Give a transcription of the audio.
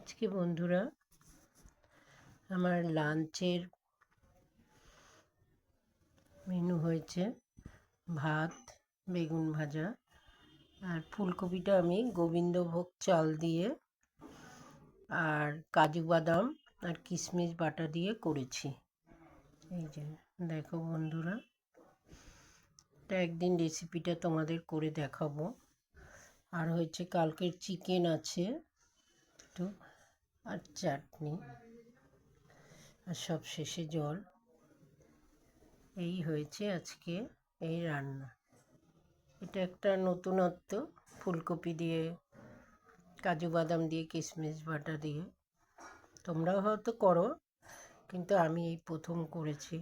আজকে বন্ধুরা আমার লাঞ্চের মেনু হয়েছে ভাত, বেগুন ভাজা আর ফুলকপিটা আমি গোবিন্দভোগ চাল দিয়ে আর কাজু বাদাম আর কিশমিশ বাটা দিয়ে করেছি। এই যে দেখো বন্ধুরা, এটা একদিন রেসিপিটা তোমাদের করে দেখাবো। আর হয়েছে কালকের চিকেন আছে একটু, আর চাটনি, আর সব শেষে জল। এই হয়েছে আজকে এই রান্না। এটা একটা নতুনত্ব, ফুলকপি দিয়ে কাজু বাদাম দিয়ে কিশমিশ বাটা দিয়ে। তোমরাও হয়তো করো, কিন্তু আমি এই প্রথম করেছি।